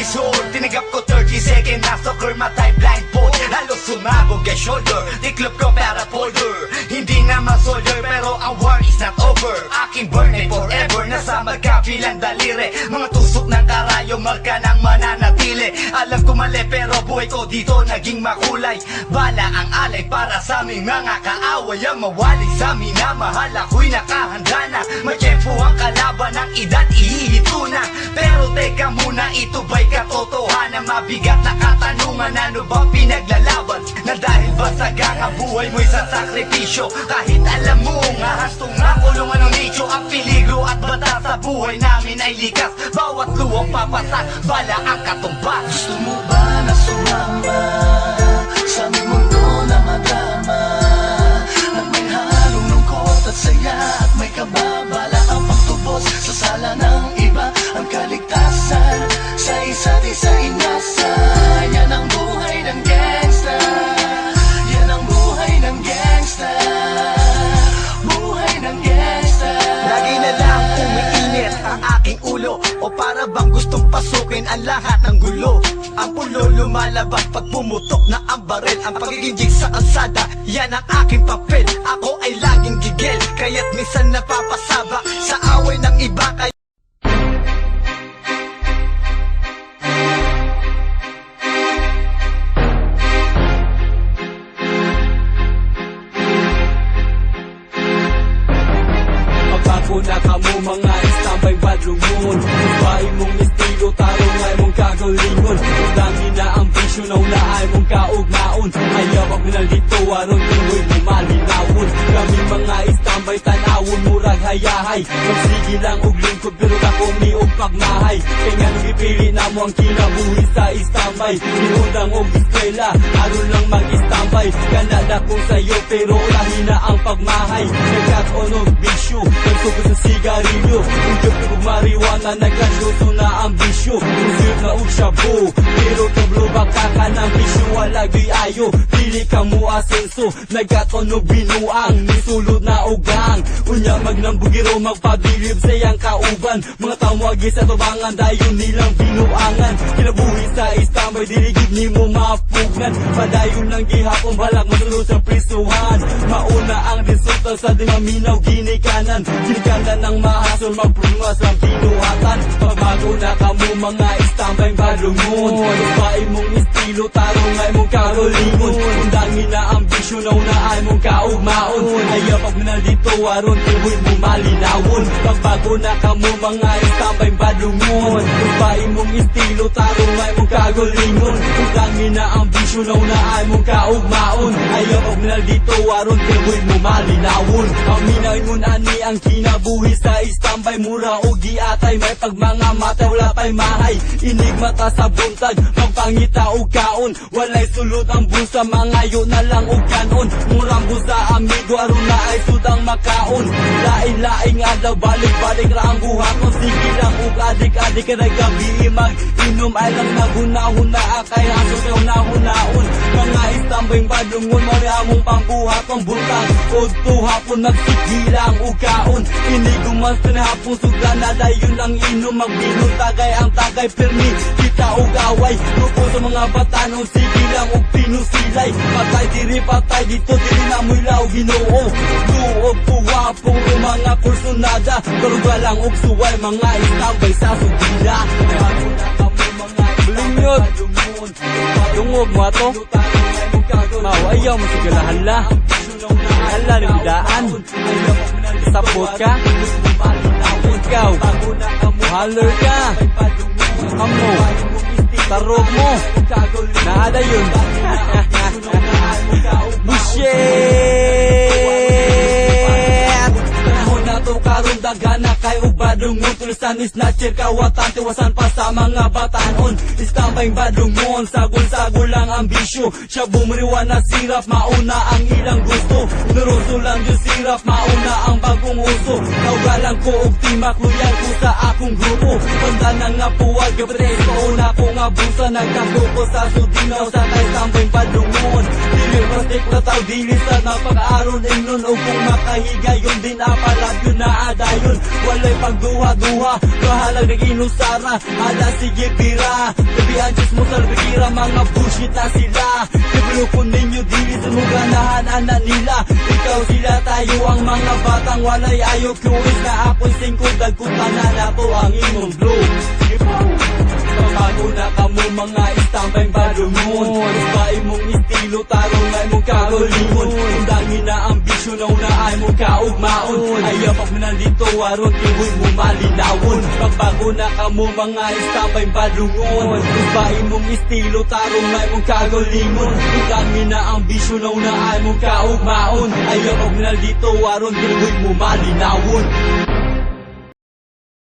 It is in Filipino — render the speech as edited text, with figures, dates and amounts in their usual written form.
soul. Tinagap ko 30 second na soccer, matay blindfold. Halos sumabog ang shoulder, tiklop ko para folder. Hindi na ma-soldier pero ang war is not over. Aking burn forever, nasa magkabilang daliri. Mga tusok ng karayo, marka ng mananatili. Alam ko mali pero buhay ko dito naging makulay. Bala ang alay para sa aming mga kaaway. Ang mawali sa minamahal, ako'y nakahanda na. May tiyempo ang kalaban ng edad, ihihito na. Pero teka muna, ito ba'y katotohanan? Mabigat na katanungan, ano ba pinaglalaban? Na dahil ba sagang buhay mo'y sa sakripisyo? Kahit alam mo nga hastong nakulungan ng nicho. Ang peligro at bata sa buhay namin ay likas. Bawat luwang papasak, bala ang katumbas. Gusto mo ba na sumama sa aming mundo na madama? At may halong lungkot at saya at may kababala ang pagtubos sa sala ng iba. Ang kaligtasan sa isa't isa inasa. Yan ang buhay ng gangsta. Yan ang buhay ng gangsta. Buhay ng gangsta. Lagi na lang umiinit ang aking ulo, o para bang gustong pasukin ang lahat ng gulo. Ang pulo lumalabas pag pumutok na ang baril. Ang pagiging jig sa kalsada, yan ang aking papel. Ako ay laging gigil, kaya't minsan napapasaba sa away ng iba. Magbago na kamo mga istambay badrong moon. Bahay mong estilo, tarong ay mong kagalingon. Dami na ang bisyo na unahay mong kaugmaon. Ayaw ako na dito, aron tuloy mo malinawon. Kami mga istambay, tanawon murag hayahay. Magsige lang og lingkod pero ako ni og pagmahay. Kaya nga nung ipili na mo ang kinabuhi sa istambay. Iundang og eskwela, aron lang mag-istambay. Kanada kong sayo pero lahi na ang pagmahay. Nagkataon og bisyo, nagsuko sa sigarilyo. Udyok og marijuana, nagkasyuso na ang bisyo. Usir na og shabu, pero tablo baka ka ng bisyo. Walagay ayo, pili ka mo asenso. Nagkataon og binuang, nisulod na ugang. Unya magnambugiro, magpabilib sa iyang kauban. Mga tawagi sa tubangan, dayon nilang binuangan. Kinabuhi sa istambay, diligid ni mo mapugnan. Padayon lang gihapon, balak masunod sa prisuhan. Mauna ang resulta sa dinaminaw, ginikanan. Ginikanan ng mahasol, magprungas ang binuhatan. Pagbago na kamo mga istambay badungon. Bahay mong estilo, tarong ay mong karolingon. Undangin na ang bisyo na unaay mong kaugmaon. Ayaw pag minaldito, aron tibuy mo malinawon. Pagbago na kamo mga istambay badungon. Bahay mong estilo, tarong ay mong karolingon. Undangin na ang bisyo na unaay mong kaugmaon. Ayaw pag minaldito, aron tibuy mo malinawon. Ang minayon ani ang kinabuhi sa istambay. Mura o giatay, may pagmanga mata, wala pa'y mahay. Inig mata sa buntag, magpangita o kaon. Walay sulod ang busa, mangayo na lang o kanon. Murang busa amigo, aron na ay sudang makaon. Laing-laing adlaw, balik-balik ra ang buhaton. Sige lang o adik-adik, karay gabi mag-inom. Ay lang naghunahuna, akay haso kay hunahunahon. Mga istambay badungon, mori among pambuhaton. Buntag o tuhapon, nagsigilang o kaon. Inigumas na hapon, sugla na dayon ang inom. Magbinong tagay ang tagay, permi kita o gaway. Grupo sa mga batanon, sige lang o pinusilay. Patay diri, patay dito, diri na mo'y lao ginoo. Luog puwapong o mga kursunada. Karuga lang og suway, mga istambay sa sugila. Blinyot, tungog mo ato. Ayaw mo sigalahan la. Hala ni bidaan. Sapot ka. Ikaw, holler ka. Amo, tarog mo. Naada yun. Bullshit. Panahon na to karon dagana kay ubadungon. Tulisan is snatcher, kawatan, tiwasan pa sa mga batanon. Istambay badungon, sagol-sagol lang ang bisyo. Siya bumriwan na sirap, mauna ang ilang gusto. Nuruso lang yung sirap, mauna ang bagong uso. Kaugalang ko og timak, loyal ko sa akong grupo. Tanda na nga puwag, gabre ko na ko nga busa. Nagkakuko sa sudinaw, sa kay istambay badungon. Dili plastik na tao, dili sa napaka-aron ingnon. O kung makahiga yun din apalag yun naadayon. Walay pagduha-duha, kahalag nag-inusara. Hala sige pira, gabihan mo sa bikira. Mga bullshit na sila, ibulupon ninyo dili sa muganahan anak nila. Ikaw sila tayo ang mga batang walay ayaw. Kuwis na apoy singkod, dagkutan na nato ang imong glow. Bago na kamo mga istambay badungon. Ba imong estilo tarong ay mong kagulingon. Undangin na ambisyon na una ay mong kaugmaon. Ayaw pag manalito aron tiboy mo malinawon. Pagbago na kamo mga istambay badungon. Ba imong estilo tarong ay mong kagulingon. Undangin na ambisyon na una ay mong kaugmaon. Ayaw pag manalito aron tiboy mo malinawon.